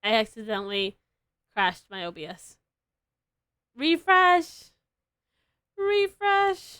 I accidentally crashed my OBS. Refresh. Refresh.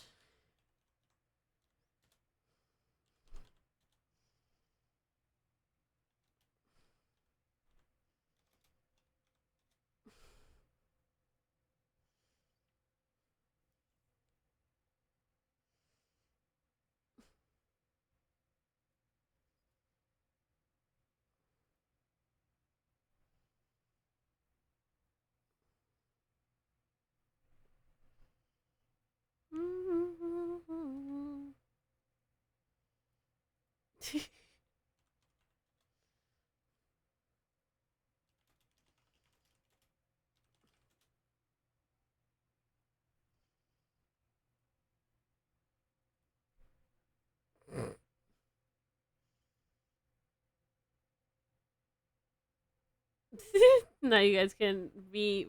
Now you guys can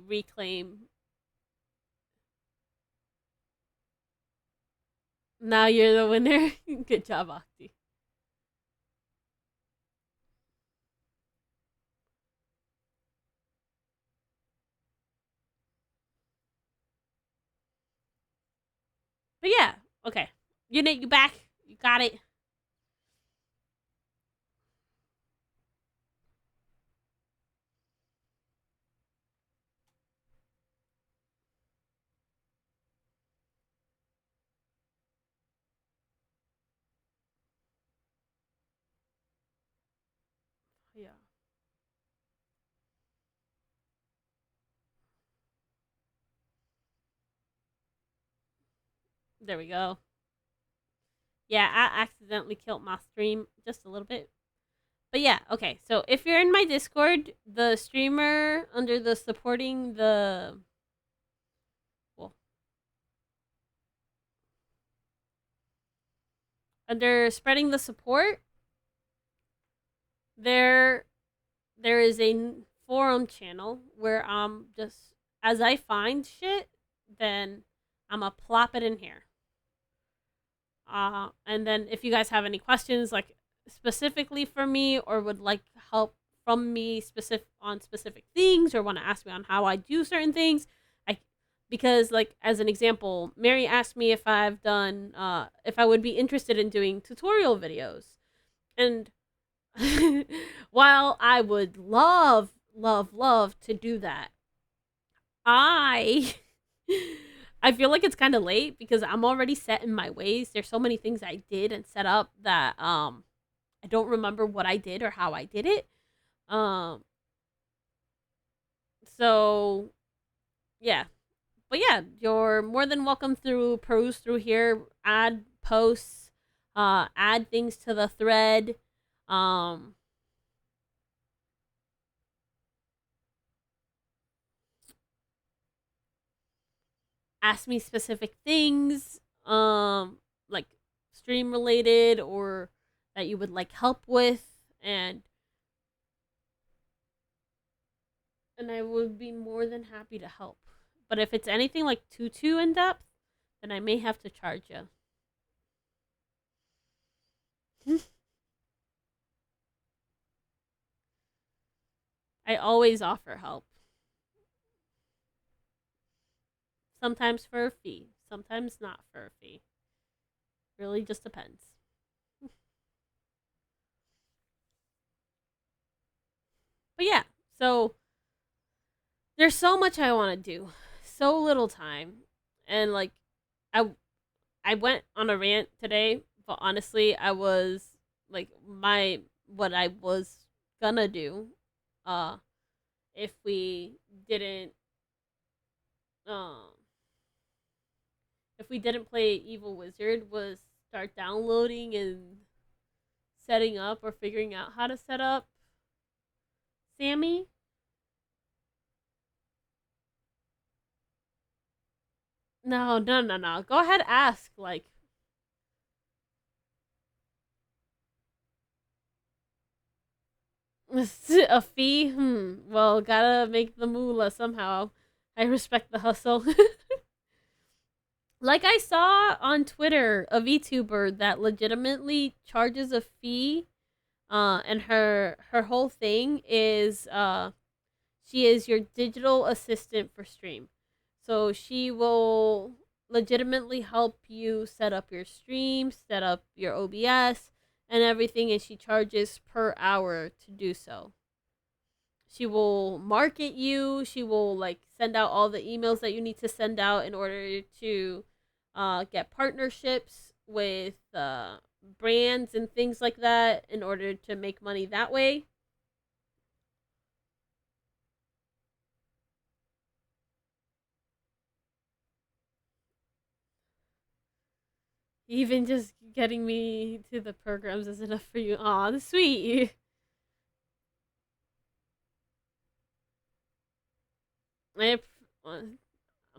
reclaim. Now you're the winner. Good job, Octi. But yeah, okay. Unit, you back. You got it. Yeah. There we go. Yeah, I accidentally killed my stream just a little bit. But yeah, okay. So if you're in my Discord, the streamer under the supporting the well, under spreading the support, there is a forum channel where just as I find shit, then I'ma plop it in here. And then if you guys have any questions, like specifically for me, or would like help from me specific things, or want to ask me on how I do certain things, because like as an example, Mary asked me if I've done if I would be interested in doing tutorial videos, and while I would love to do that, I I feel like it's kind of late because I'm already set in my ways. There's so many things I did and set up that I don't remember what I did or how I did it. Um so yeah. But yeah, you're more than welcome through peruse through here, add posts, add things to the thread. Um Ask me specific things, like stream related or that you would like help with, and I would be more than happy to help. But if it's anything like too in depth, then I may have to charge you. I always offer help. Sometimes for a fee, sometimes not for a fee. Really just depends. But yeah, so there's so much I want to do, so little time, and like I I went on a rant today, but honestly, I was like my what I was gonna do, uh, if we didn't, um, if we didn't play Evil Wizard, was start downloading and setting up or figuring out how to set up Sammy. No. Go ahead, ask. Like, a fee? Well, gotta make the moolah somehow. I respect the hustle. Like I saw on Twitter a VTuber that legitimately charges a fee, and her whole thing is She is your digital assistant for stream. So she will legitimately help you set up your stream, set up your OBS and everything, and she charges per hour to do so. She will market you. She will like send out all the emails that you need to send out in order to get partnerships with brands and things like that in order to make money that way. Even just getting me to the programs is enough for you. Aw, that's sweet. I, I'm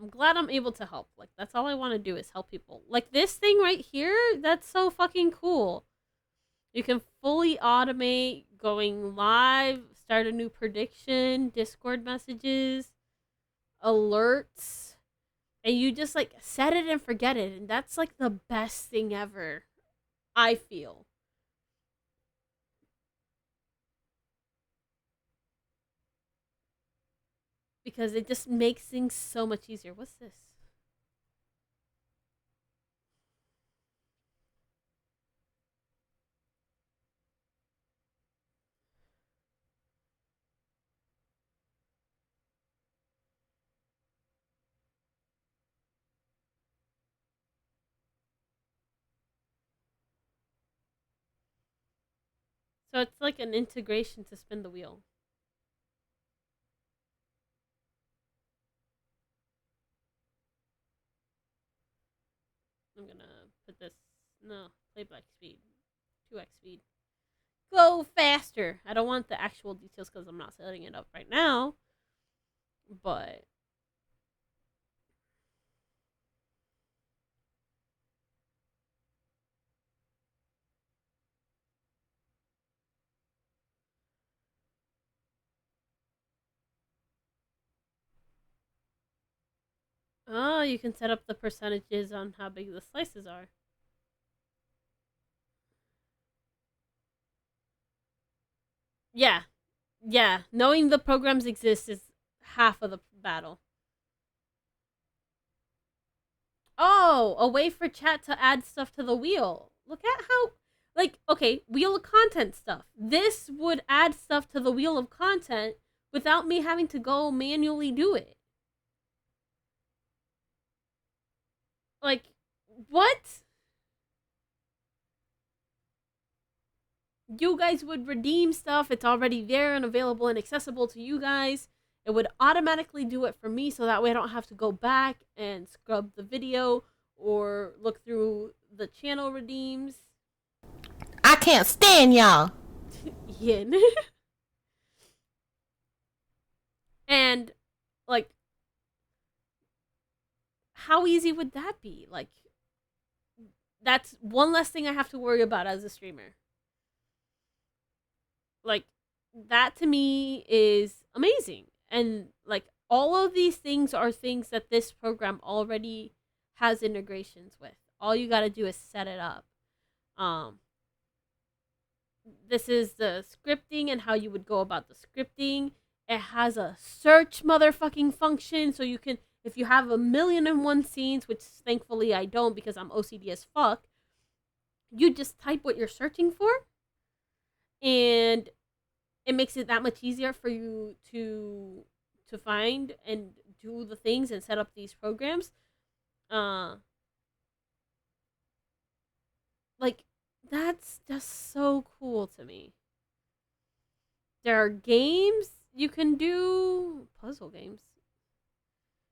glad I'm able to help. Like, that's all I want to do is help people. Like, this thing right here, that's so fucking cool. You can fully automate going live, start a new prediction, Discord messages, alerts, and you just like set it and forget it. And that's like the best thing ever, I feel. Because it just makes things so much easier. What's this? So it's like an integration to spin the wheel. I'm gonna put this, no, playback speed, 2x speed. Go faster. I don't want the actual details because I'm not setting it up right now. But oh, you can set up the percentages on how big the slices are. Yeah. Yeah. Knowing the programs exist is half of the battle. Oh, a way for chat to add stuff to the wheel. Look at how, like, okay, wheel of content stuff. This would add stuff to the wheel of content without me having to go manually do it. Like, what? You guys would redeem stuff. It's already there and available and accessible to you guys. It would automatically do it for me so that way I don't have to go back and scrub the video or look through the channel redeems. I can't stand y'all. Yin. And, like, how easy would that be? Like, that's one less thing I have to worry about as a streamer. Like, that to me is amazing. And, like, all of these things are things that this program already has integrations with. All you got to do is set it up. This is the scripting and how you would go about the scripting. It has a search motherfucking function, so you can, if you have 1,000,001 scenes, which thankfully I don't because I'm OCD as fuck, you just type what you're searching for, and it makes it that much easier for you to find and do the things and set up these programs. Like, that's just so cool to me. There are games you can do, puzzle games.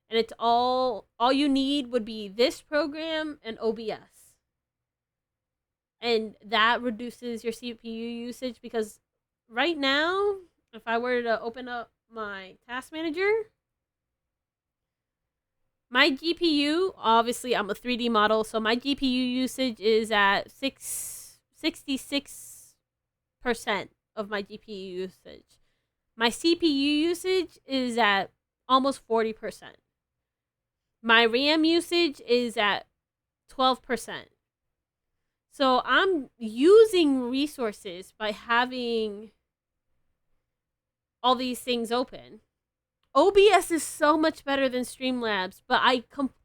And it's all you need would be this program and OBS. And that reduces your CPU usage because right now, if I were to open up my task manager, my GPU, obviously I'm a 3D model, so my GPU usage is at 66% of my GPU usage. My CPU usage is at almost 40%. My RAM usage is at 12%. So I'm using resources by having all these things open. OBS is so much better than Streamlabs, but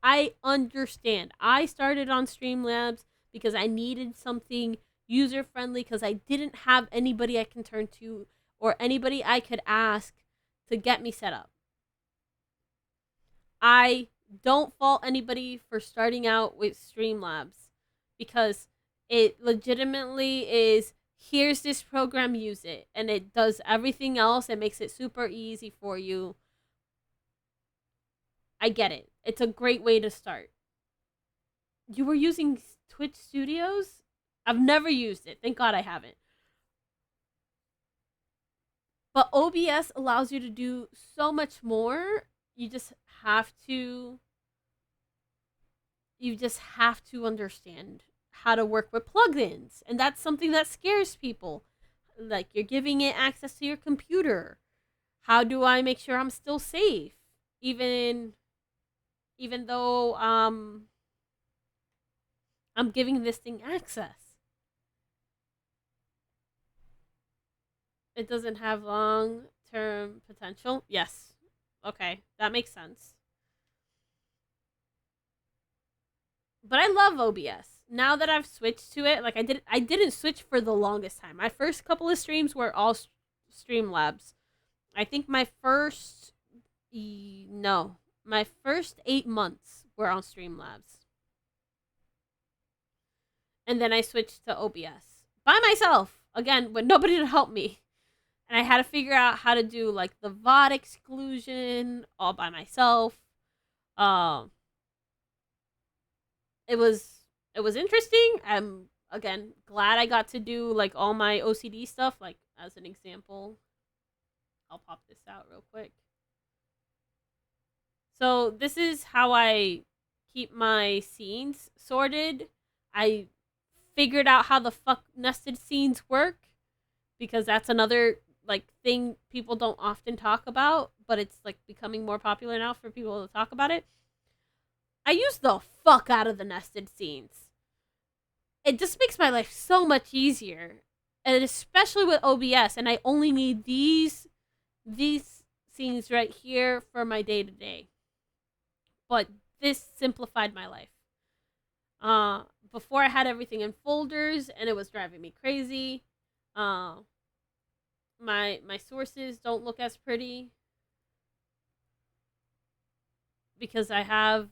I understand. I started on Streamlabs because I needed something user friendly because I didn't have anybody I can turn to or anybody I could ask to get me set up. I don't fault anybody for starting out with Streamlabs because it legitimately is here's this program, use it, and it does everything else. It makes it super easy for you. I get it. It's a great way to start. You were using Twitch Studios? I've never used it. Thank God I haven't. But OBS allows you to do so much more. You just have to understand how to work with plugins. And that's something that scares people. Like you're giving it access to your computer. How do I make sure I'm still safe? Even though I'm giving this thing access. It doesn't have long-term potential. Yes. Okay, that makes sense. But I love OBS. Now that I've switched to it, like I didn't switch for the longest time. My first couple of streams were all Streamlabs. I think my first 8 months were on Streamlabs. And then I switched to OBS by myself again with nobody to help me. And I had to figure out how to do like the VOD exclusion all by myself. It was interesting. I'm again glad I got to do like all my OCD stuff. Like as an example, I'll pop this out real quick. So this is how I keep my scenes sorted. I figured out how the fuck nested scenes work because that's another like thing people don't often talk about, but it's like becoming more popular now for people to talk about it. I use the fuck out of the nested scenes. It just makes my life so much easier, and especially with OBS. And I only need these scenes right here for my day to day. But this simplified my life. Before I had everything in folders, and it was driving me crazy. My sources don't look as pretty because I have,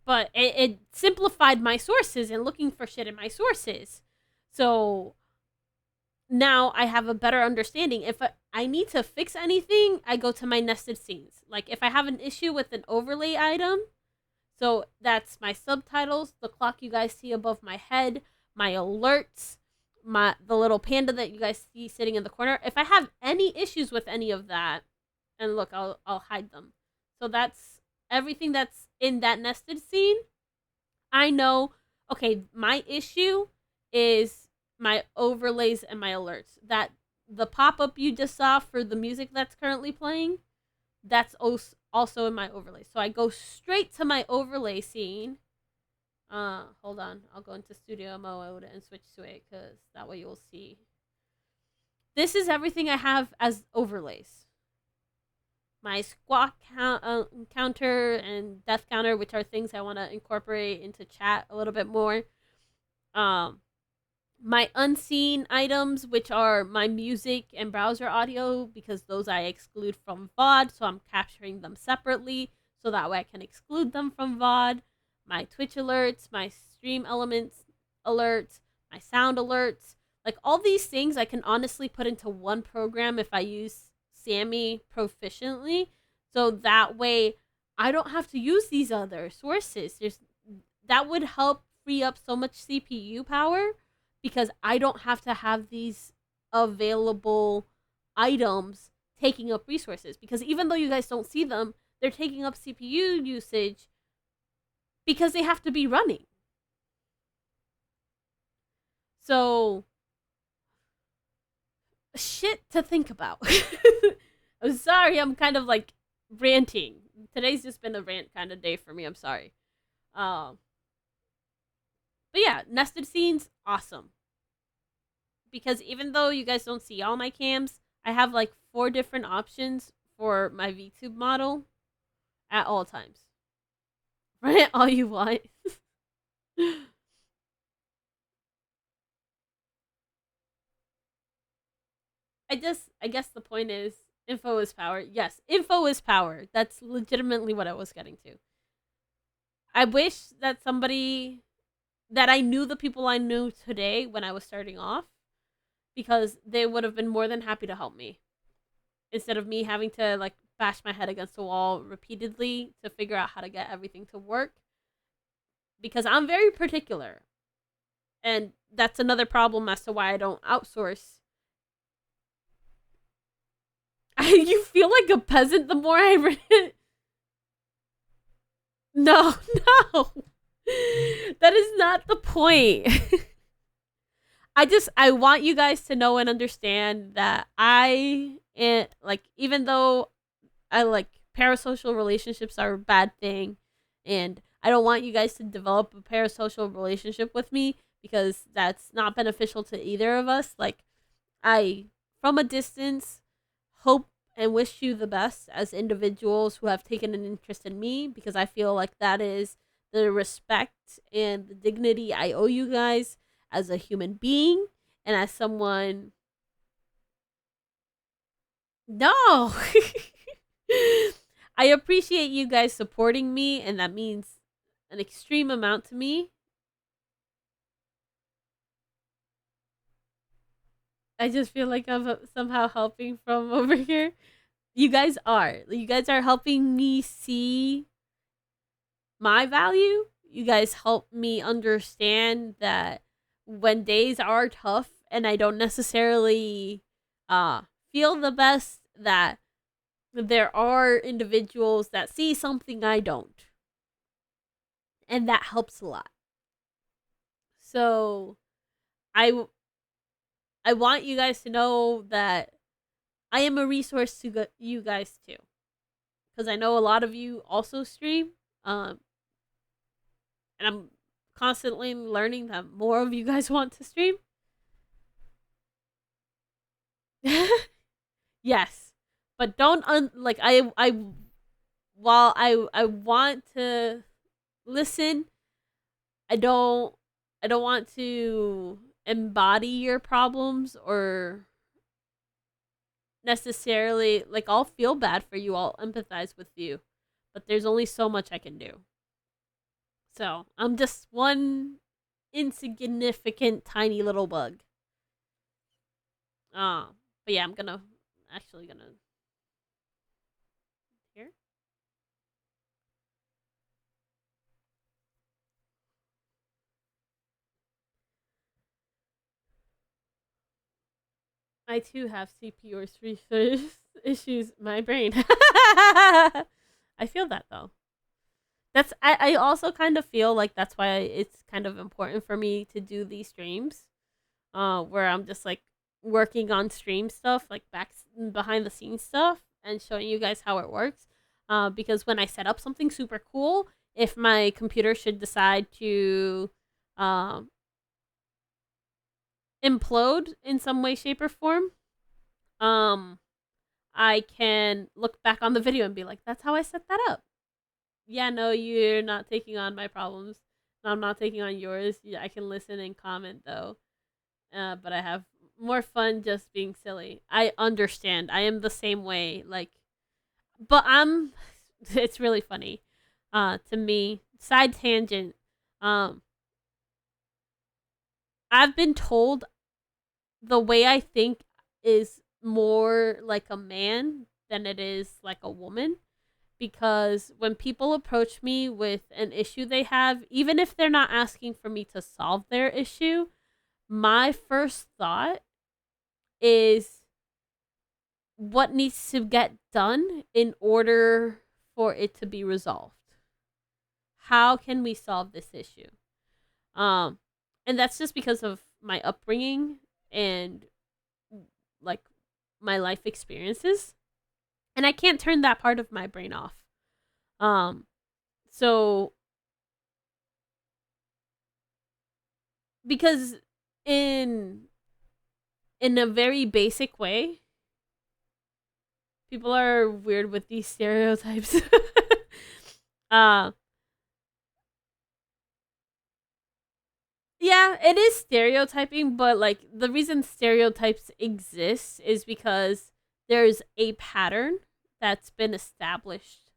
but it simplified my sources and looking for shit in my sources. So now I have a better understanding. If I need to fix anything, I go to my nested scenes. Like if I have an issue with an overlay item, so that's my subtitles, the clock you guys see above my head, my alerts, the little panda that you guys see sitting in the corner. If I have any issues with any of that, and look, I'll hide them. So that's everything that's in that nested scene. I know, okay, my issue is my overlays and my alerts. That the pop-up you just saw for the music that's currently playing, that's also in my overlay. So I go straight to my overlay scene. Hold on. I'll go into studio mode and switch to it because that way you'll see. This is everything I have as overlays. My squawk counter and death counter, which are things I want to incorporate into chat a little bit more. My unseen items, which are my music and browser audio, because those I exclude from VOD, so I'm capturing them separately, so that way I can exclude them from VOD. My Twitch alerts, my stream elements alerts, my sound alerts. Like all these things I can honestly put into one program if I use Sammy proficiently. So that way I don't have to use these other sources. That would help free up so much CPU power because I don't have to have these available items taking up resources. Because even though you guys don't see them, they're taking up CPU usage because they have to be running. So, shit to think about. I'm sorry, I'm kind of like ranting. Today's just been a rant kind of day for me. I'm sorry. But yeah, nested scenes, awesome. Because even though you guys don't see all my cams, I have like 4 different options for my VTube model at all times. Rant all you want. I guess the point is info is power. Yes, info is power. That's legitimately what I was getting to. I wish that somebody that I knew the people I knew today when I was starting off, because they would have been more than happy to help me instead of me having to like bash my head against the wall repeatedly to figure out how to get everything to work, because I'm very particular. And that's another problem as to why I don't outsource. You feel like a peasant the more I read it. No, no. That is not the point. I want you guys to know and understand that like, even though I like parasocial relationships are a bad thing, and I don't want you guys to develop a parasocial relationship with me because that's not beneficial to either of us. Like, I, from a distance, hope and wish you the best as individuals who have taken an interest in me, because I feel like that is the respect and the dignity I owe you guys as a human being and as someone. No! I appreciate you guys supporting me, and that means an extreme amount to me. I just feel like I'm somehow helping from over here. You guys are. You guys are helping me see my value. You guys help me understand that when days are tough and I don't necessarily feel the best, that there are individuals that see something I don't. And that helps a lot. So I want you guys to know that I am a resource to you guys too, because I know a lot of you also stream, and I'm constantly learning that more of you guys want to stream. Yes, but don't like while I want to listen, I don't want to embody your problems or necessarily, like, I'll feel bad for you, I'll empathize with you, but there's only so much I can do. So I'm just one insignificant tiny little bug. But yeah, I'm gonna here. I too have CPU resource issues. My brain. I feel that though. I also kind of feel like that's why it's kind of important for me to do these streams, where I'm just like working on stream stuff, like behind the scenes stuff, and showing you guys how it works. Because when I set up something super cool, if my computer should decide to um, implode in some way, shape, or form, um, I can look back on the video and be like, "That's how I set that up." Yeah, no, you're not taking on my problems. No, I'm not taking on yours. Yeah, I can listen and comment though. But I have more fun just being silly. I understand. I am the same way. Like, but I'm. It's really funny. To me, side tangent. Um, I've been told the way I think is more like a man than it is like a woman, because when people approach me with an issue they have, even if they're not asking for me to solve their issue, my first thought is what needs to get done in order for it to be resolved. How can we solve this issue? Um, and that's just because of my upbringing and like my life experiences, and I can't turn that part of my brain off. Um, so because in a very basic way, People are weird with these stereotypes. uh yeah, it is stereotyping, but like the reason stereotypes exist is because there's a pattern that's been established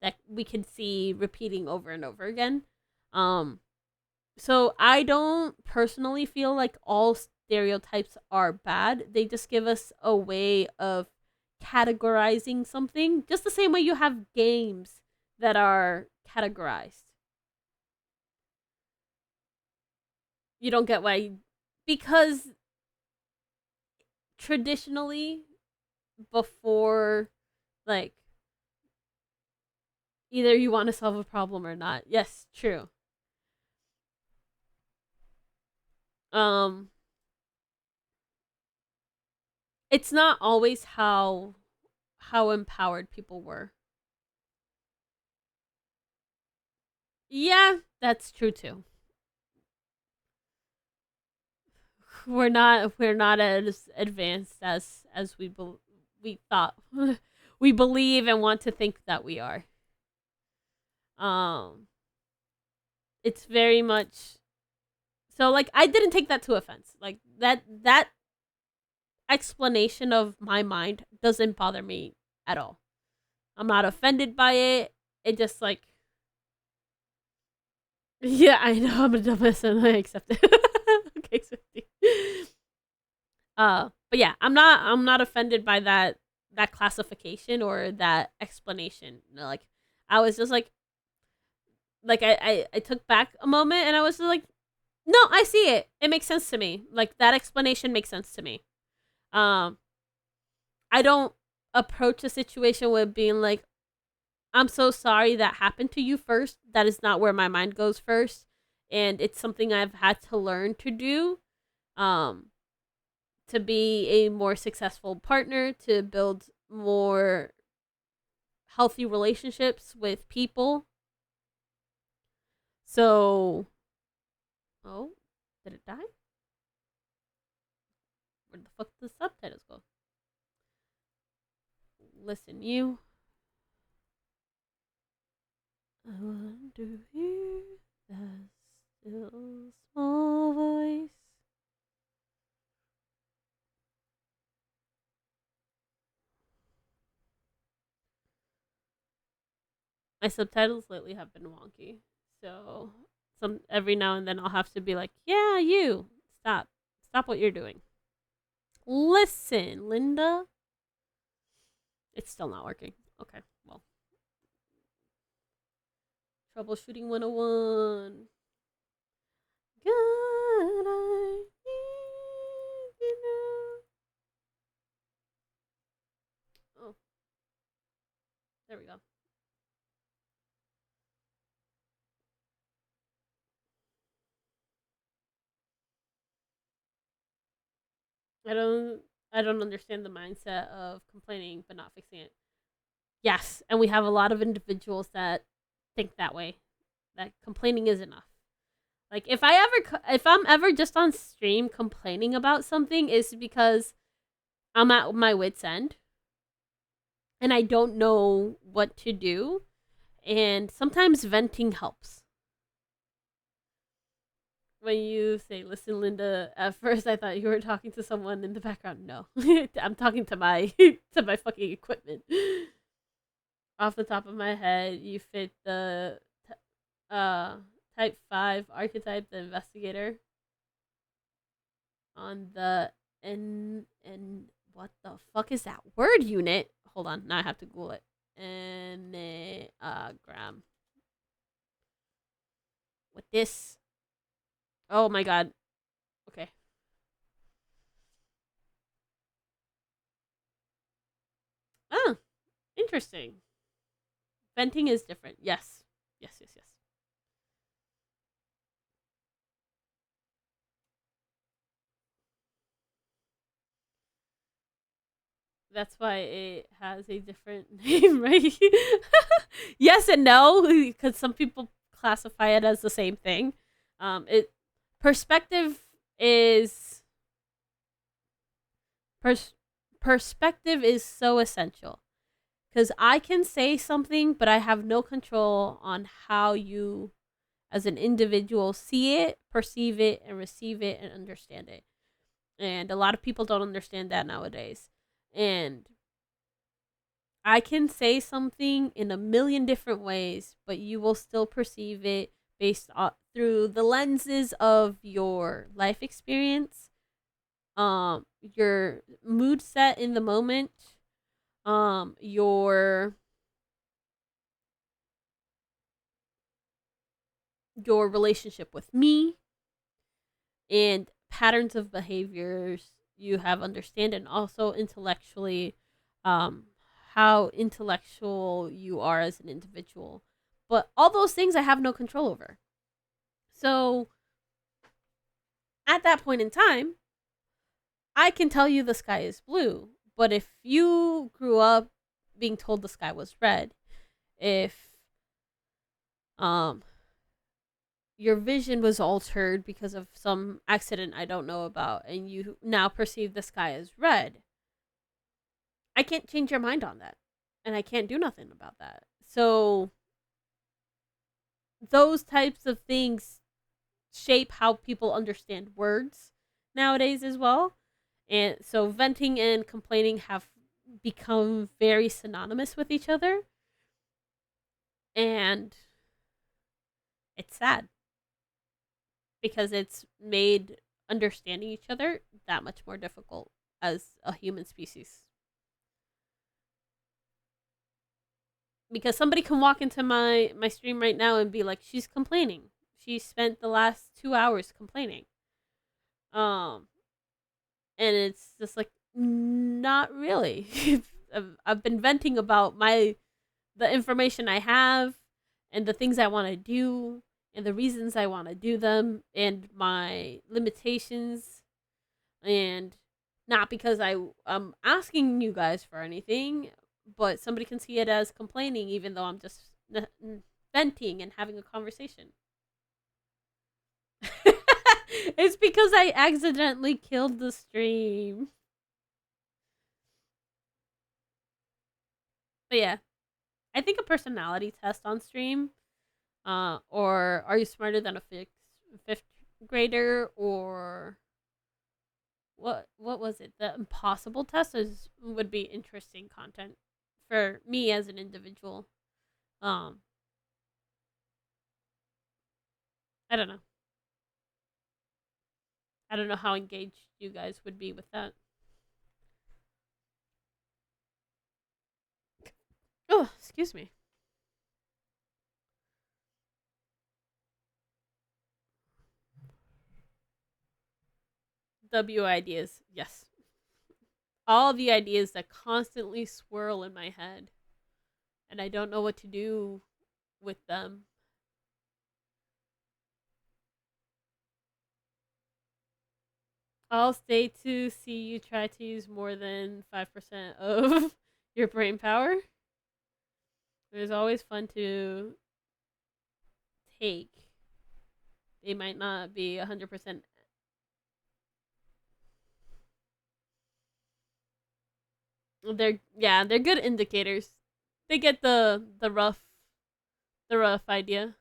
that we can see repeating over and over again. Um so I don't personally feel like all stereotypes are bad. They just give us a way of categorizing something, just the same way you have games that are categorized. You don't get why because traditionally before like either you want to solve a problem or not. Yes, true. Um it's not always how empowered people were. Yeah, that's true too. We're not as advanced as we thought we believe and want to think that we are. Um it's very much so like I didn't take that to offense. Like that explanation of my mind doesn't bother me at all. I'm not offended by it. It just like yeah, I know I'm a dumbass and I accept it. Okay, Swifty. But yeah, I'm not offended by that classification or that explanation. No, like I was just like I took back a moment and I was just like, no, I see it. It makes sense to me. Like that explanation makes sense to me. Um, I don't approach a situation with being like, I'm so sorry that happened to you first. That is not where my mind goes first. And it's something I've had to learn to do. Um, to be a more successful partner, to build more healthy relationships with people. So, oh, did it die? Where the fuck did the subtitles go? Listen, you. I want to hear that still small voice. My subtitles lately have been wonky. So some every now and then I'll have to be like, "Yeah, you. Stop. Stop what you're doing." Listen, Linda. It's still not working. Okay. Well, troubleshooting 101. God, I need you now. Oh, there we go. I don't I don't understand the mindset of complaining but not fixing it. Yes, and we have a lot of individuals that think that way. That complaining is enough. Like if I'm ever just on stream complaining about something is because I'm at my wit's end and I don't know what to do and sometimes venting helps. When you say listen Linda, at first I thought you were talking to someone in the background. No. I'm talking to my to my fucking equipment. Off the top of my head, you fit the uh type 5 archetype, the investigator, on the and what the fuck is that word unit? Hold on, now I have to Google it. Enneagram. With this. Oh my god. Okay. Oh, interesting. Venting is different. Yes. Yes, yes, yes. That's why it has a different name, right? Yes and no, because some people classify it as the same thing. It perspective is pers- perspective is so essential. Because I can say something, but I have no control on how you, as an individual, see it, perceive it, and receive it and understand it. And a lot of people don't understand that nowadays. And I can say something in a million different ways, but you will still perceive it based on through the lenses of your life experience, your mood set in the moment, your relationship with me, and patterns of behaviors you have understand, and also intellectually, um how intellectual you are as an individual. But all those things I have no control over. So at that point in time, I can tell you the sky is blue, but if you grew up being told the sky was red, if um your vision was altered because of some accident I don't know about, and you now perceive the sky as red, I can't change your mind on that. And I can't do nothing about that. So those types of things shape how people understand words nowadays as well. And so venting and complaining have become very synonymous with each other. And it's sad because it's made understanding each other that much more difficult as a human species. Because somebody can walk into my stream right now and be like, she's complaining. She spent the last 2 hours complaining. Um, and it's just like, not really. I've been venting about the information I have, and the things I want to do, and the reasons I want to do them, and my limitations, and not because I'm asking you guys for anything, but somebody can see it as complaining, even though I'm just venting and having a conversation. It's because I accidentally killed the stream. But yeah, I think a personality test on stream, or are you smarter than a fifth grader, or what was it? The impossible test would be interesting content for me as an individual. Um, I don't know. I don't know how engaged you guys would be with that. Oh, excuse me. W ideas, yes. All the ideas that constantly swirl in my head, and I don't know what to do with them. I'll stay to see you try to use more than 5% of your brain power. It is always fun to take. They might not be 100%. They're good indicators. They get the rough idea.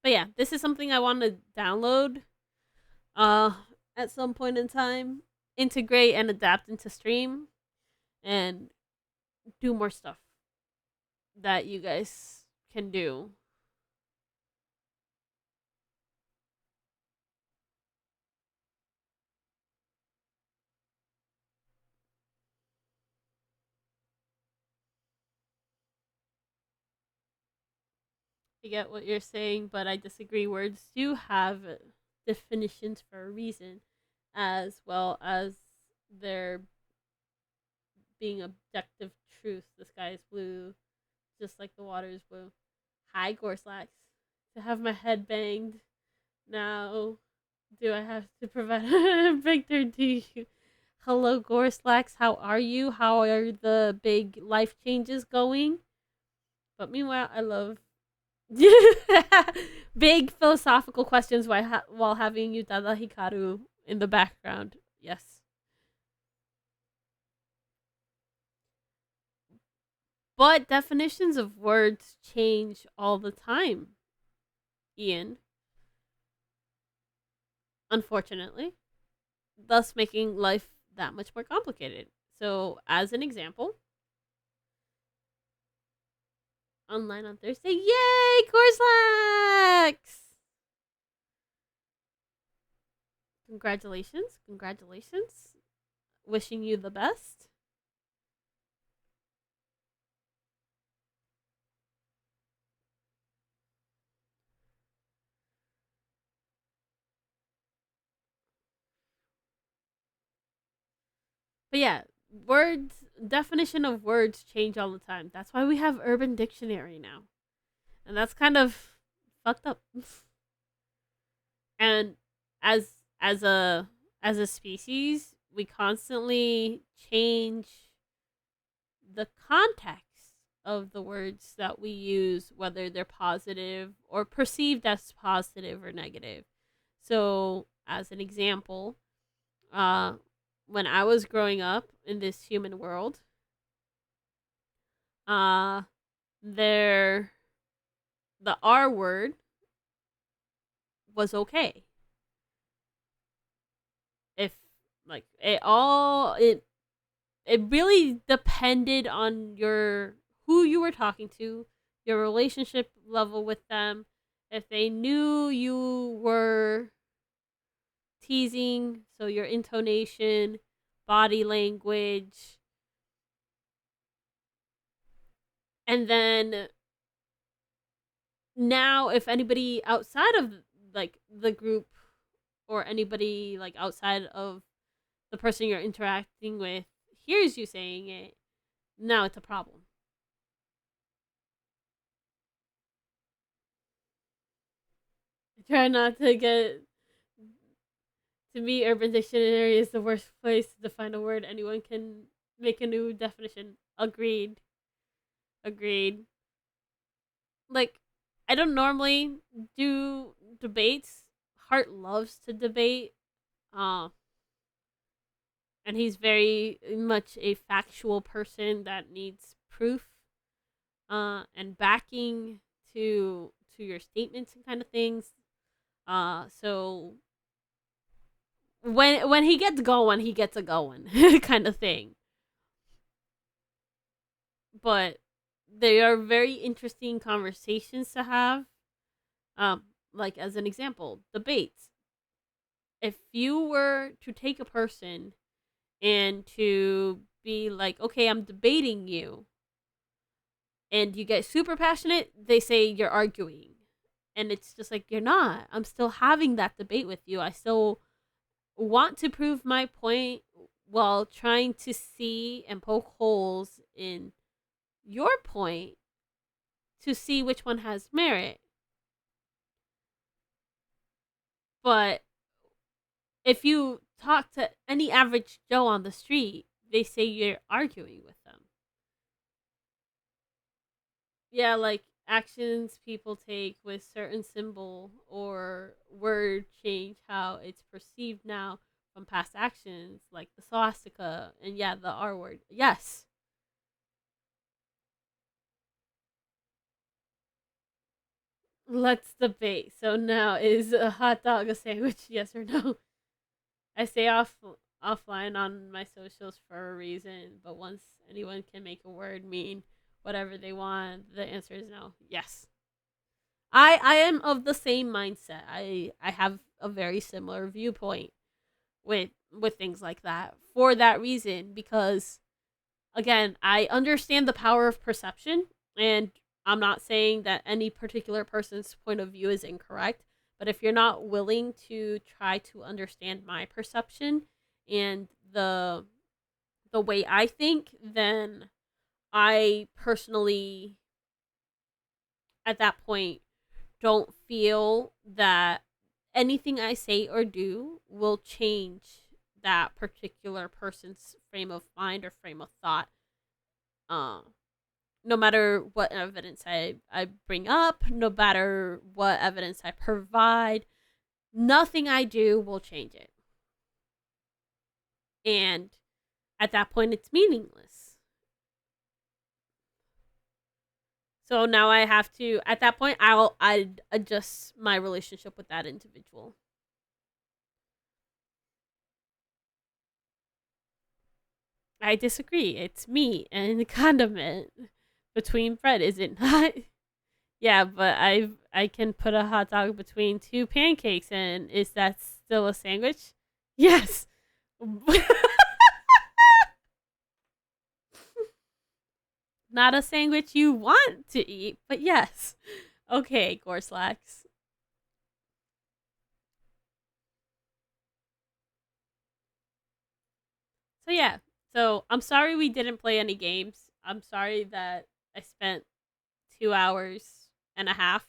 But yeah, this is something I want to download uh at some point in time, integrate and adapt into stream, and do more stuff that you guys can do. I get what you're saying, but I disagree. Words do have definitions for a reason, as well as there being objective truth. The sky is blue, just like the water is blue. Hi, Gorslax. To have my head banged now, do I have to provide Victor? Do you? Hello, Gorslax. How are you? How are the big life changes going? But meanwhile, I love Big philosophical questions while having Utada Hikaru in the background. Yes. But definitions of words change all the time, Ian, unfortunately, thus making life that much more complicated. So, as an example, online on Thursday, yay, Corslax! Congratulations, congratulations. Wishing you the best. But yeah, words definition of words change all the time. That's why we have Urban Dictionary now. And that's kind of fucked up. And as as a as a species, we constantly change the context of the words that we use, whether they're positive or perceived as positive or negative. So, as an example, uh, when I was growing up in this human world, uh, there the R word was okay. If like it really depended on your who you were talking to, your relationship level with them. If they knew you were teasing, so your intonation, body language, and then now if anybody outside of like the group or anybody like outside of the person you're interacting with hears you saying it, now it's a problem. Try not to get to me. Urban Dictionary is the worst place to define a word. Anyone can make a new definition. Agreed. Agreed. Like, I don't normally do debates. Hart loves to debate. Uh, and he's very much a factual person that needs proof and backing to your statements and kind of things. So when he gets a going kind of thing. But they are very interesting conversations to have. Um, like as an example, debates. If you were to take a person and to be like, okay, I'm debating you, and you get super passionate, they say you're arguing. And it's just like, you're not. I'm still having that debate with you. I still want to prove my point while trying to see and poke holes in your point to see which one has merit. But if you talk to any average Joe on the street, they say you're arguing with them. Yeah, like actions people take with certain symbol or word change how it's perceived now from past actions, like the swastika and yeah, the R word. Yes. Let's debate. So now is a hot dog a sandwich? Yes or no? I stay offline on my socials for a reason, but once anyone can make a word mean whatever they want, the answer is no. Yes. I am of the same mindset. I have a very similar viewpoint with things like that for that reason because again, I understand the power of perception and I'm not saying that any particular person's point of view is incorrect, but if you're not willing to try to understand my perception and the way I think, then I personally at that point don't feel that anything I say or do will change that particular person's frame of mind or frame of thought. Um, no matter what evidence I bring up, no matter what evidence I provide, nothing I do will change it. And at that point, it's meaningless. So now I have to, at that point, I'd adjust my relationship with that individual. I disagree. It's meat and condiment between bread, is it not? Yeah, but I can put a hot dog between two pancakes, and is that still a sandwich? Yes. Not a sandwich you want to eat, but yes. Okay, Gorslax. So yeah. So I'm sorry we didn't play any games. I'm sorry that I spent 2 hours and a half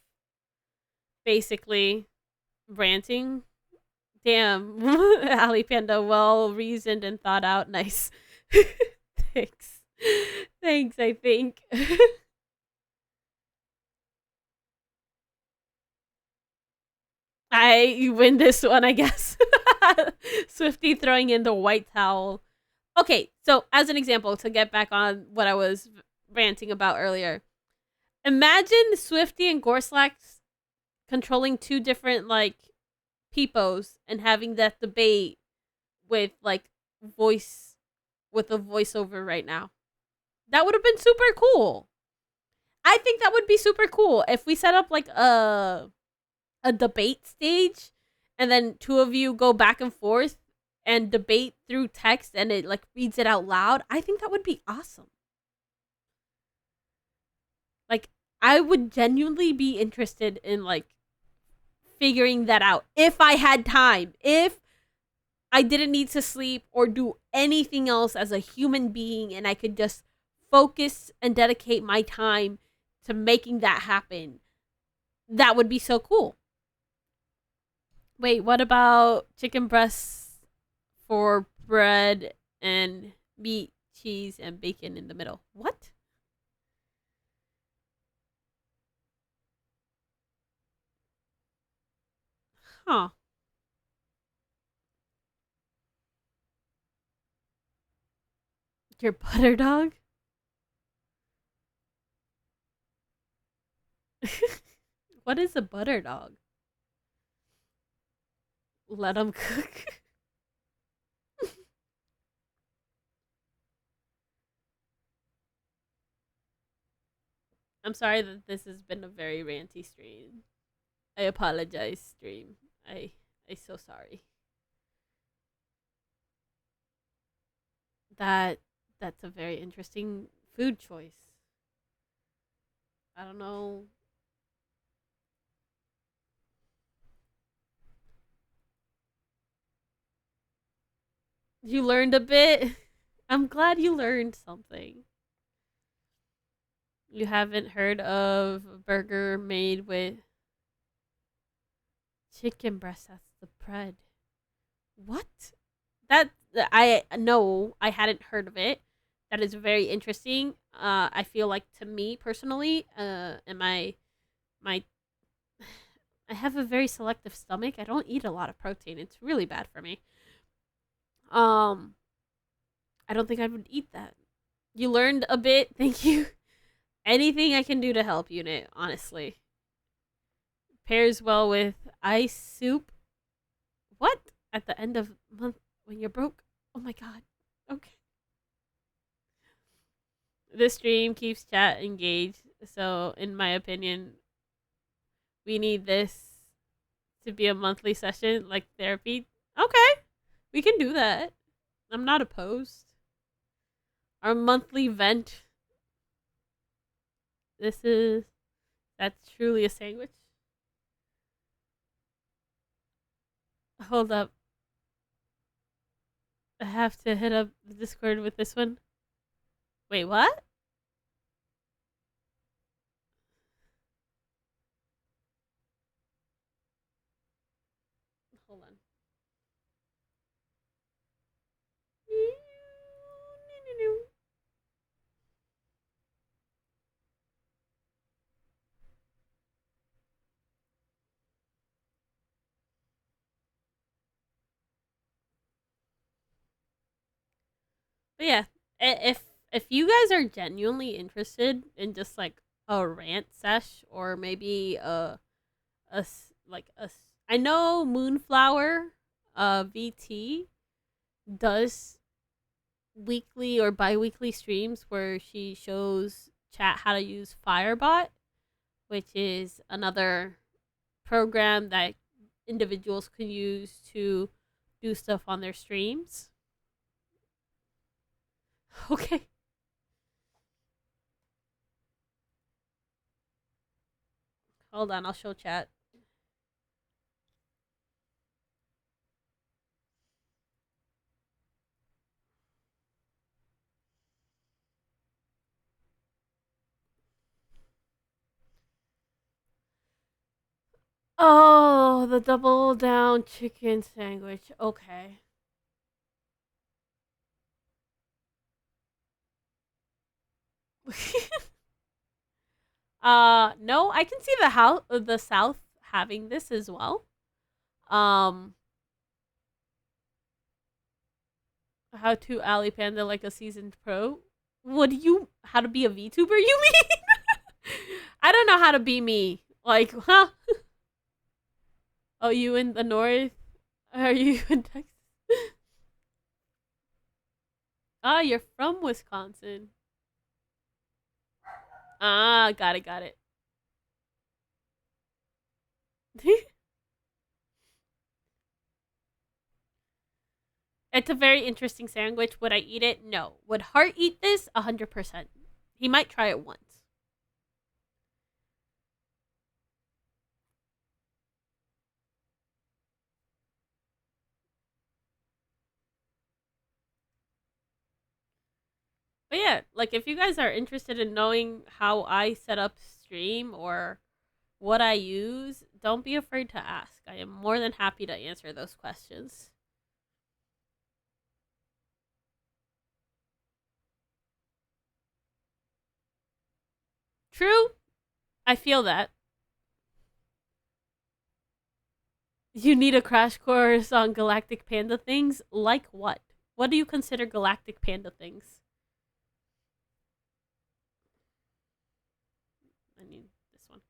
basically ranting. Damn, Ali Panda, well reasoned and thought out. Nice. Thanks. Thanks, I think. I win this one, I guess. Swifty throwing in the white towel. Okay, so as an example, to get back on what I was ranting about earlier, imagine Swifty and Gorslax controlling two different like peepos and having that debate with like voice with a voiceover right now. That would have been super cool. I think that would be super cool if we set up like a debate stage and then two of you go back and forth and debate through text and it like reads it out loud. I think that would be awesome. Like I would genuinely be interested in like figuring that out if I had time. If I didn't need to sleep or do anything else as a human being and I could just focus and dedicate my time to making that happen. That would be so cool. Wait, what about chicken breasts for bread and meat, cheese, and bacon in the middle? What? Huh. Your butter dog? What is a butter dog? Let them cook. I'm sorry that this has been a very ranty stream. I apologize, stream. I so sorry. That that's a very interesting food choice. I don't know. You learned a bit. I'm glad you learned something. You haven't heard of a burger made with chicken breast as the bread. What? That I know I hadn't heard of it. That is very interesting. I feel like to me personally, and my I have a very selective stomach. I don't eat a lot of protein. It's really bad for me. Um, I don't think I would eat that. You learned a bit. Thank you. Anything I can do to help, unit. Honestly, pairs well with ice soup. What? At the end of month when you're broke? Oh my god. Okay. This stream keeps chat engaged, so in my opinion, we need this to be a monthly session like therapy. Okay, we can do that. I'm not opposed. Our monthly vent. This is that's truly a sandwich. Hold up. I have to hit up the Discord with this one. Wait, what? Hold on. But yeah, if you guys are genuinely interested in just like a rant sesh or maybe I know Moonflower VT does weekly or bi-weekly streams where she shows chat how to use Firebot, which is another program that individuals can use to do stuff on their streams. Okay. Hold on, I'll show chat. Oh, the double down chicken sandwich. Okay. No, I can see the South having this as well. Um, how to Ali Panda like a seasoned pro. How to be a VTuber, you mean? I don't know how to be me. Like, huh? Oh, you in the north? Are you in Texas? Ah, you're from Wisconsin. Ah, got it. It's a very interesting sandwich. Would I eat it? No. Would Hart eat this? 100%. He might try it once. But yeah, like if you guys are interested in knowing how I set up stream or what I use, don't be afraid to ask. I am more than happy to answer those questions. True, I feel that. You need a crash course on galactic panda things? Like what? What do you consider galactic panda things? I need this one.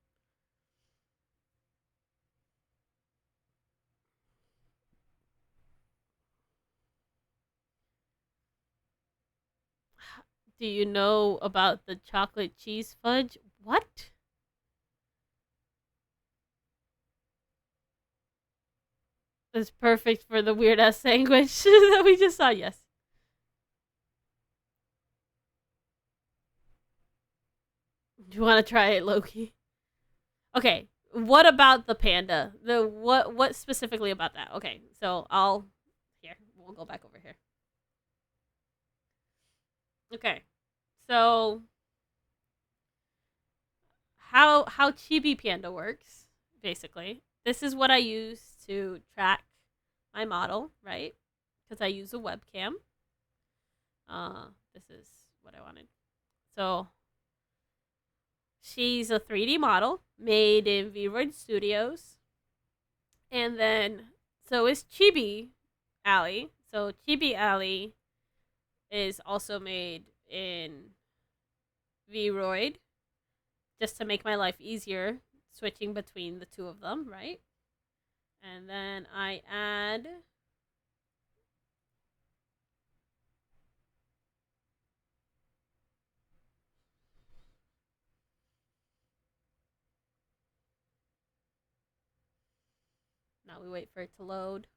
Do you know about the chocolate cheese fudge? What? It's perfect for the weird ass sandwich that we just saw. Yes. Do you want to try it, Loki? Okay. What about the panda? The what specifically about that? Okay. So I'll here. We'll go back over here. Okay. So how Chibi Panda works, basically. This is what I use to track my model, right? Because I use a webcam. This is what I wanted. So she's a 3D model made in VRoid Studios. And then, so is Chibi Alley. So Chibi Alley is also made in VRoid, just to make my life easier, switching between the two of them, right? And then I add now we wait for it to load.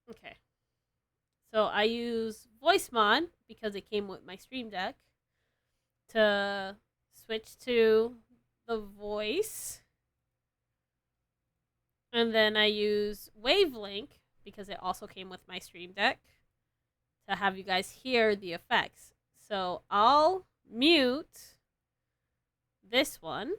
Okay. So I use VoiceMod because it came with my Stream Deck to switch to the voice. And then I use Wavelink because it also came with my Stream Deck to have you guys hear the effects. So I'll mute this one.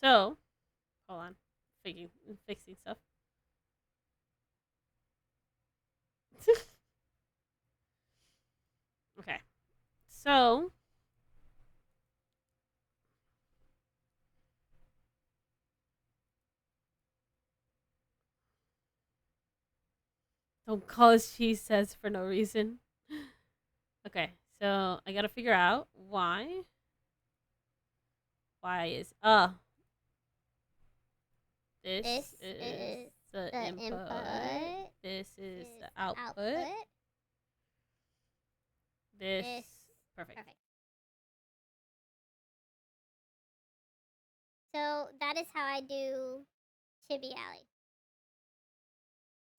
So, hold on. Fixing stuff. Okay. So, don't call us she says for no reason. Okay. So, I got to figure out why. Why is this This is is the the input. input. This is This the output. This This perfect. perfect. So that is how I do Chibi Alley.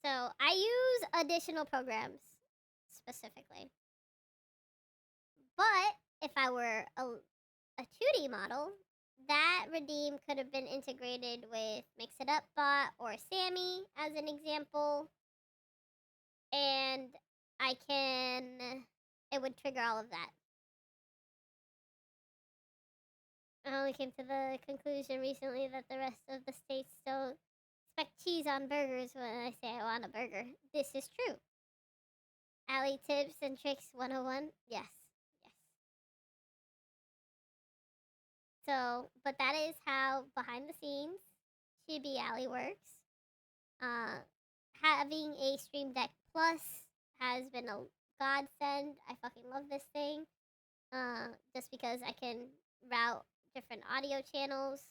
So I use additional programs specifically. But if I were a 2D model, that redeem could have been integrated with Mix It Up Bot or Sammy as an example. And it would trigger all of that. I only came to the conclusion recently that the rest of the states don't expect cheese on burgers when I say I want a burger. This is true. Alley tips and tricks 101. Yes. Yes. So, but that is how behind the scenes Chibi Alley works. Having a Stream Deck Plus has been a godsend. I fucking love this thing. Just because I can route different audio channels.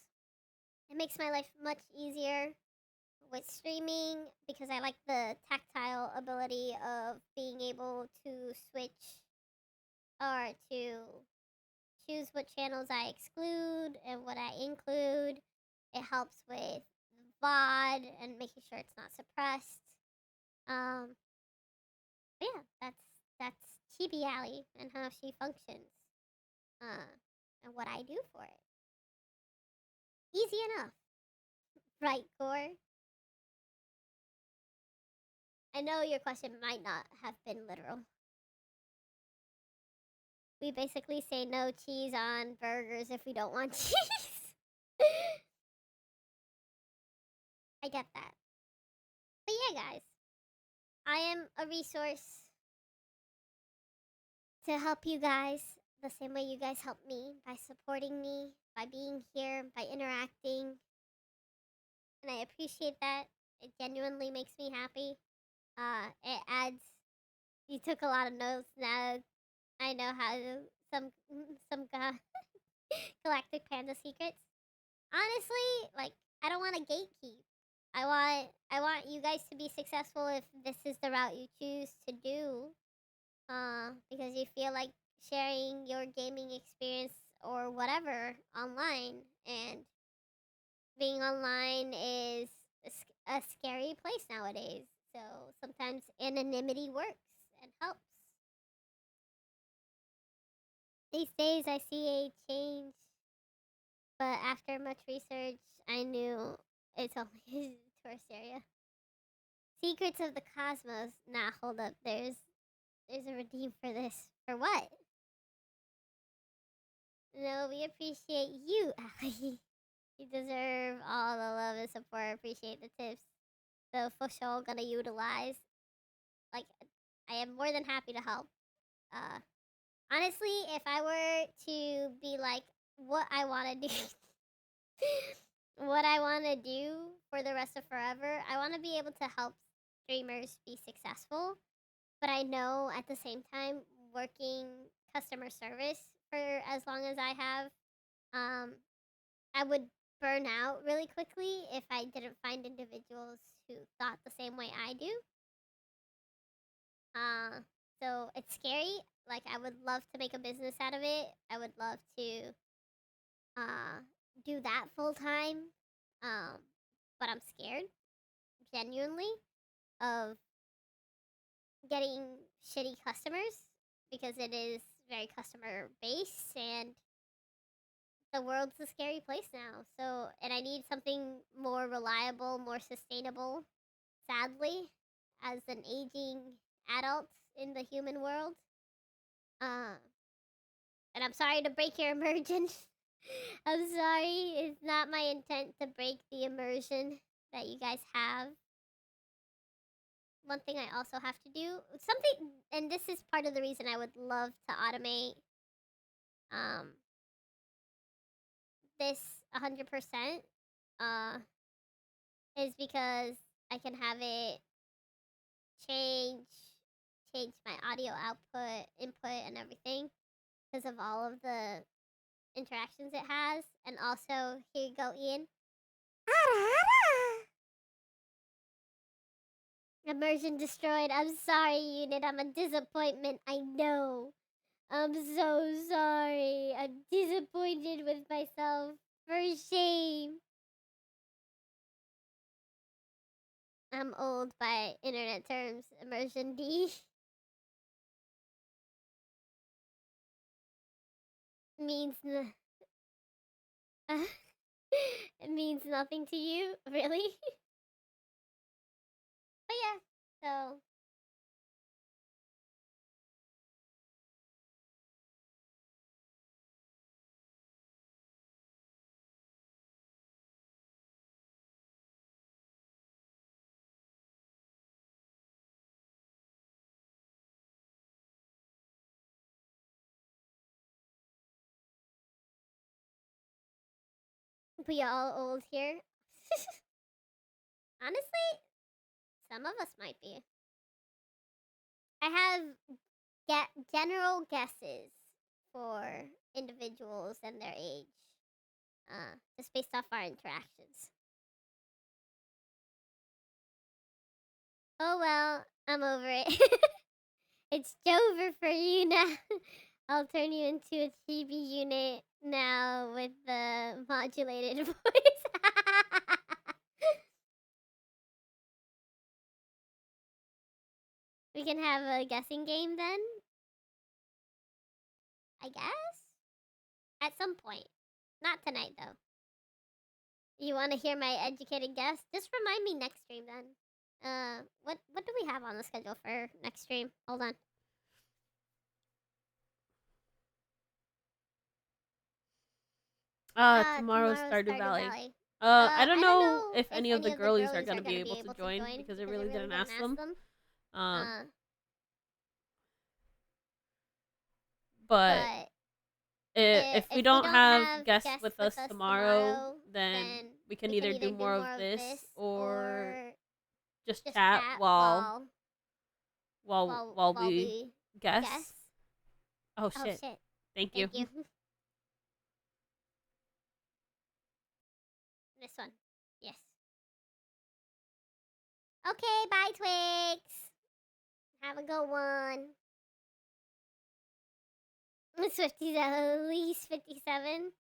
It makes my life much easier with streaming because I like the tactile ability of being able to switch or to choose what channels I exclude and what I include. It helps with VOD and making sure it's not suppressed. But yeah, that's Chibi Alley and how she functions. And what I do for it. Easy enough. Right, Core? I know your question might not have been literal. We basically say no cheese on burgers if we don't want cheese. I get that. But yeah, guys, I am a resource to help you guys the same way you guys help me by supporting me, by being here, by interacting. And I appreciate that. It genuinely makes me happy. It adds. You took a lot of notes. Now I know how to some Galactic Panda secrets. Honestly, like I don't want to gatekeep. I want you guys to be successful if this is the route you choose to do. Because you feel like sharing your gaming experience or whatever online, and being online is a scary place nowadays. So sometimes anonymity works and helps. These days I see a change, but after much research, I knew it's only a tourist area. Secrets of the Cosmos. Nah, hold up. There's a redeem for this. For what? No, we appreciate you, Ali. You deserve all the love and support. Appreciate the tips. So for sure, gonna utilize. Like, I am more than happy to help. Uh, Honestly, if I were to be like what I want to do, what I want to do for the rest of forever, I want to be able to help streamers be successful. But I know at the same time, working customer service for as long as I have, I would burn out really quickly if I didn't find individuals who thought the same way I do. So it's scary. Like I would love to make a business out of it. I would love to do that full time. But I'm scared, genuinely, of getting shitty customers because it is very customer based and the world's a scary place now. So, and I need something more reliable, more sustainable, sadly, as an aging adult in the human world. And I'm sorry to break your immersion. I'm sorry. It's not my intent to break the immersion that you guys have. One thing I also have to do something, and this is part of the reason I would love to automate um this 100% uh is because I can have it change my audio output, input, and everything because of all of the interactions it has. And also, here you go, Ian. Immersion destroyed. I'm sorry, unit. I'm a disappointment. I know. I'm so sorry. I'm disappointed with myself. For shame. I'm old by internet terms. Immersion D. means it means nothing to you, really. But yeah, so we all old here. Honestly, some of us might be. I have general guesses for individuals and their age, just based off our interactions. Oh well, I'm over it. It's over for you now. I'll turn you into a chibi unit now with the modulated voice. We can have a guessing game then, I guess? At some point. Not tonight, though. You want to hear my educated guess? Just remind me next stream then. What do we have on the schedule for next stream? Hold on. Tomorrow's Stardew Valley. Valley. I don't know if any of the girlies are gonna be able to join because I really didn't ask them. But if we don't have guests with us tomorrow, then we can either do more of this or just chat while we guess. Oh shit. Thank you. This one. Yes. Okay, bye, Twix. Have a good one. Swifty's at least 57.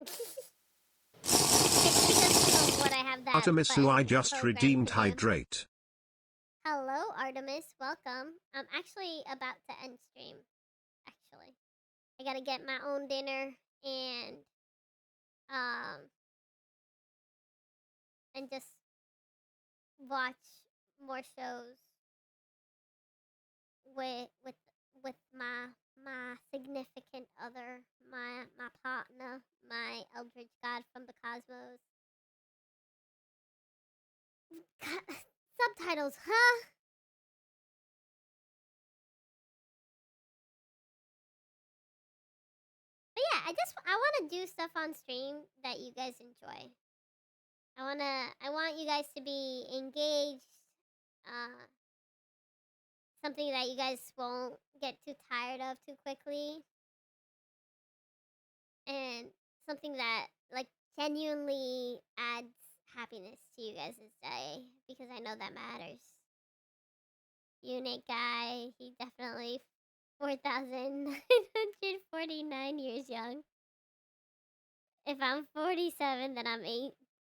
It's because of what I have that. Artemis, who I just programmed redeemed to do. Hydrate. Hello, Artemis. Welcome. I'm actually about to end stream. Actually, I gotta get my own dinner and just watch more shows with my significant other, my partner, my eldritch god from the cosmos. Subtitles, huh? But yeah, I want to do stuff on stream that you guys enjoy. I want you guys to be engaged. Something that you guys won't get too tired of too quickly. And something that like genuinely adds happiness to you guys' day, because I know that matters. Unit guy, he definitely 4,949 years young. If I'm 47, then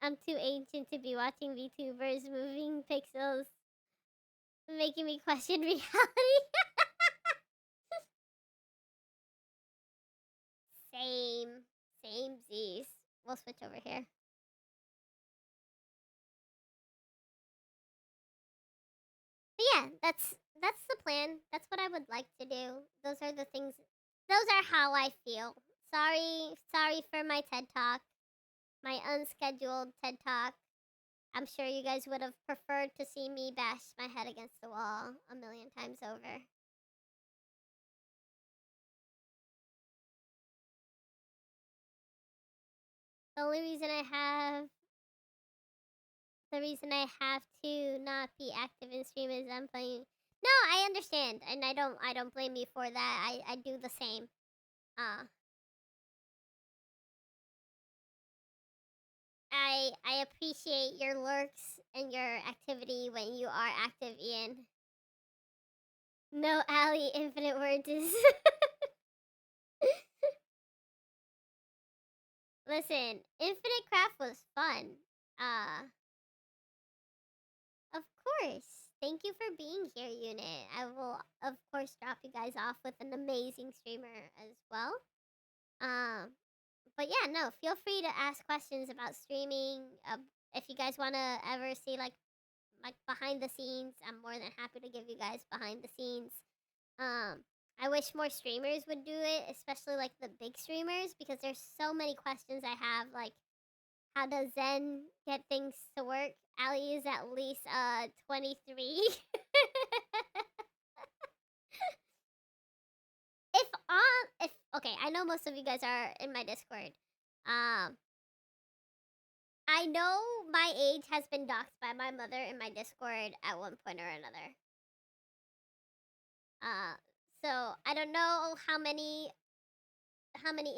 I'm too ancient to be watching VTubers moving pixels, making me question reality. Same Z's. We'll switch over here. But yeah, that's the plan. That's what I would like to do. Those are the things those are how I feel. Sorry for my TED Talk, my unscheduled TED Talk. I'm sure you guys would have preferred to see me bash my head against the wall a million times over. The only reason the reason I have to not be active in stream is I'm playing. No, I understand, and I don't blame you for that. I do the same. I appreciate your lurks and your activity when you are active, Ian. No, Allie, infinite words is. Listen, Infinite Craft was fun. Of course. Thank you for being here, Unit. I will, of course, drop you guys off with an amazing streamer as well. But yeah, no, feel free to ask questions about streaming. If you guys want to ever see like behind the scenes, I'm more than happy to give you guys behind the scenes. I wish more streamers would do it, especially like the big streamers, because there's so many questions I have, like how does Zen get things to work? Ali is at least 23. if okay, I know most of you guys are in my Discord. I know my age has been doxed by my mother in my Discord at one point or another. So I don't know how many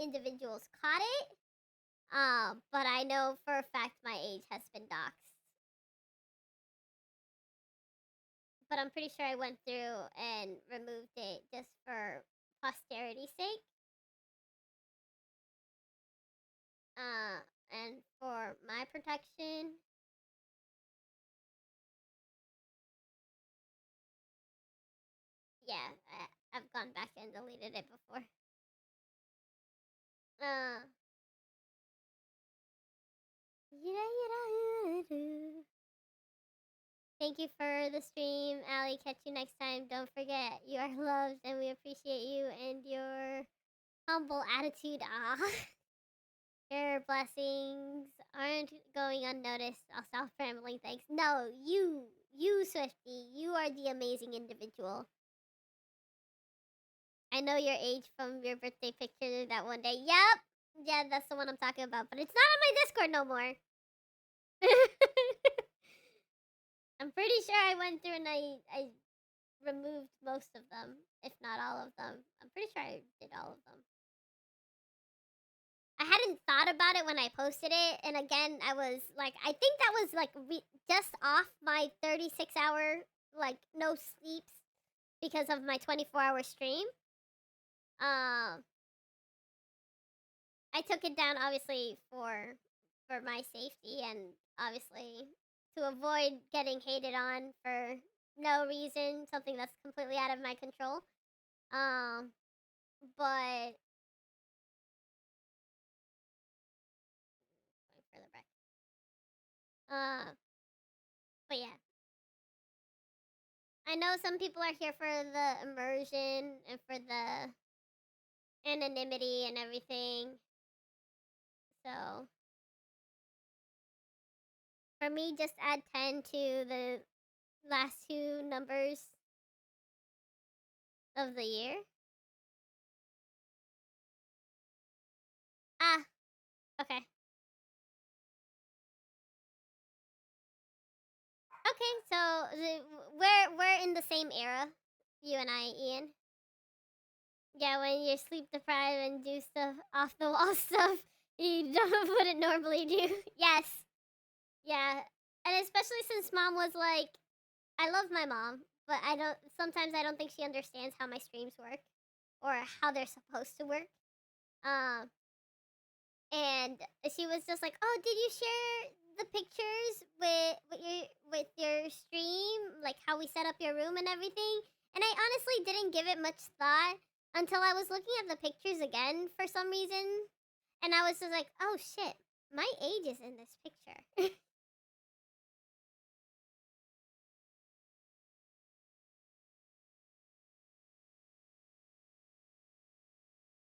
individuals caught it. But I know for a fact my age has been doxed. But I'm pretty sure I went through and removed it just for posterity's sake. And for my protection. Yeah, I've gone back and deleted it before. Thank you for the stream, Ali. Catch you next time. Don't forget, you are loved, and we appreciate you and your humble attitude. Ah, your blessings aren't going unnoticed. I'll stop rambling. Thanks. No, you, Swifty, you are the amazing individual. I know your age from your birthday picture that one day. Yep. Yeah, that's the one I'm talking about. But it's not on my Discord no more. I'm pretty sure I went through and I removed most of them, if not all of them. I'm pretty sure I did all of them. I hadn't thought about it when I posted it, and again, I was like, I think that was like just off my 36-hour like no sleeps because of my 24-hour stream. I took it down obviously for my safety and obviously to avoid getting hated on for no reason, something that's completely out of my control. But further back. But yeah. I know some people are here for the immersion and for the anonymity and everything. So for me, just add 10 to the last two numbers of the year. Ah, okay. Okay, so we're in the same era, you and I, Ian. Yeah, when you're sleep deprived and do stuff off the wall stuff you wouldn't normally do. Yes. Yeah. And especially since mom was like, I love my mom, but sometimes I don't think she understands how my streams work or how they're supposed to work. And she was just like, "Oh, did you share the pictures with your stream, like how we set up your room and everything?" And I honestly didn't give it much thought until I was looking at the pictures again for some reason, and I was just like, "Oh shit, my age is in this picture."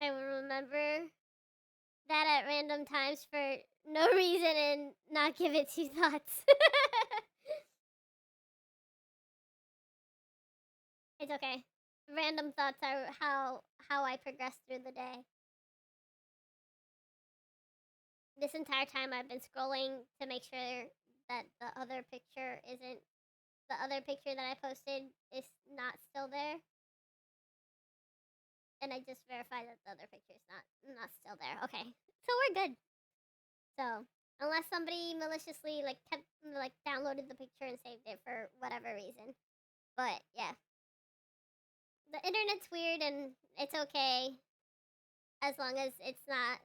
I will remember that at random times for no reason and not give it two thoughts. It's okay. Random thoughts are how I progress through the day. This entire time I've been scrolling to make sure that the other picture that I posted is not still there. And I just verified that the other picture is not still there. Okay. So we're good. So unless somebody maliciously downloaded the picture and saved it for whatever reason. But yeah. The internet's weird and it's okay as long as it's not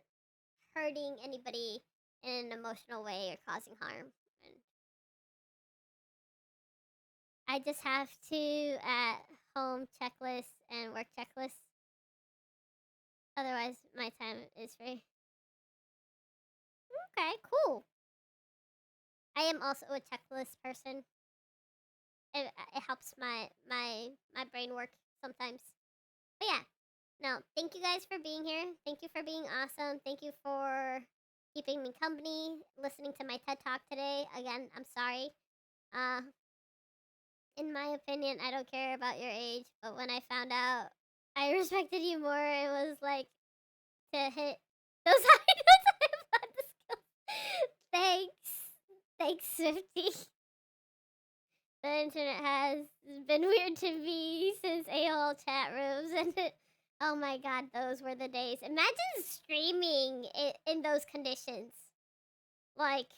hurting anybody in an emotional way or causing harm. And I just have to at home checklist and work checklist. Otherwise, my time is free. Okay, cool. I am also a checklist person. It helps my brain work sometimes. But yeah, no, thank you guys for being here. Thank you for being awesome. Thank you for keeping me company, listening to my TED Talk today. Again, I'm sorry. In my opinion, I don't care about your age, but when I found out I respected you more, it was like to hit those high notes I have the skills. Thanks, Swifty. The internet has been weird to me since AOL chat rooms, and oh my god, those were the days. Imagine streaming in those conditions. Like,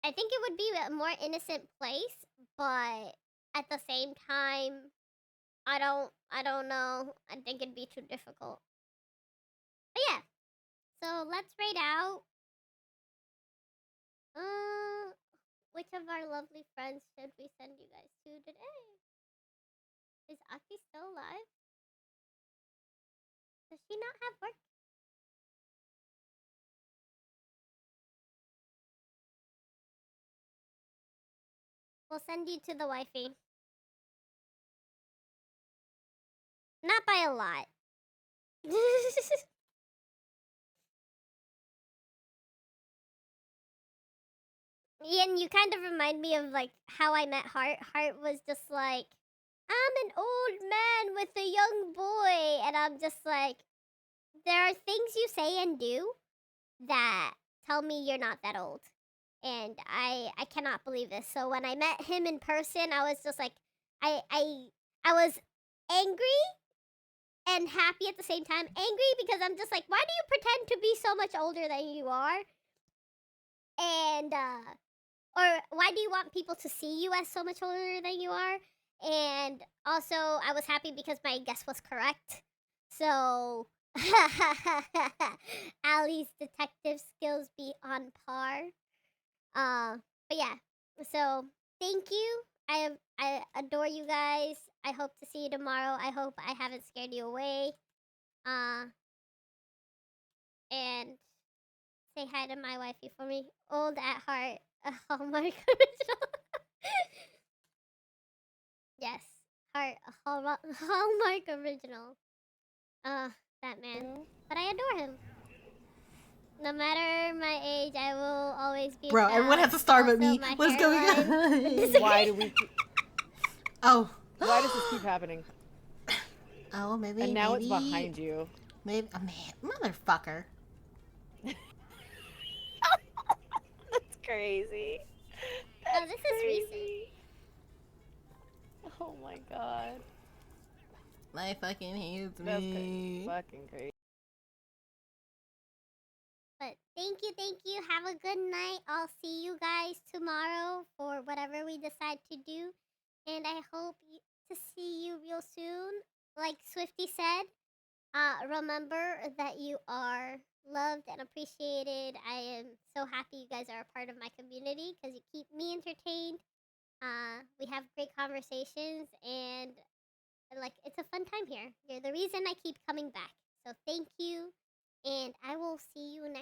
I think it would be a more innocent place, but at the same time, I don't know. I think it'd be too difficult. But yeah, so let's rate out. Which of our lovely friends should we send you guys to today? Is Aki still alive? Does she not have work? We'll send you to the wifey. Not by a lot. Ian, you kind of remind me of like how I met Hart. Hart was just like, I'm an old man with a young boy, and I'm just like, there are things you say and do that tell me you're not that old. And I cannot believe this. So when I met him in person, I was just like, I was angry and happy at the same time. Angry because I'm just like, why do you pretend to be so much older than you are? And or why do you want people to see you as so much older than you are? And also, I was happy because my guess was correct. So Allie's detective skills be on par. But yeah. So thank you. I adore you guys. I hope to see you tomorrow. I hope I haven't scared you away. And say hi to my wifey for me. Old at heart. A Hallmark original. Yes. Heart. A Hallmark original. That man. But I adore him. No matter my age, I will always be. Bro, everyone has to starve at me. What's going on? Why do we? Oh. Why does this keep happening? Oh, maybe. And now it's behind you. Maybe. Oh, man, motherfucker. That's crazy. Oh, this is recent. Oh my god. My fucking hates That's me. fucking crazy. But thank you. Have a good night. I'll see you guys tomorrow for whatever we decide to do. And I hope to see you real soon. Like Swifty said, remember that you are loved and appreciated. I am so happy you guys are a part of my community because you keep me entertained. We have great conversations and like it's a fun time here. You're the reason I keep coming back. So thank you. And I will see you next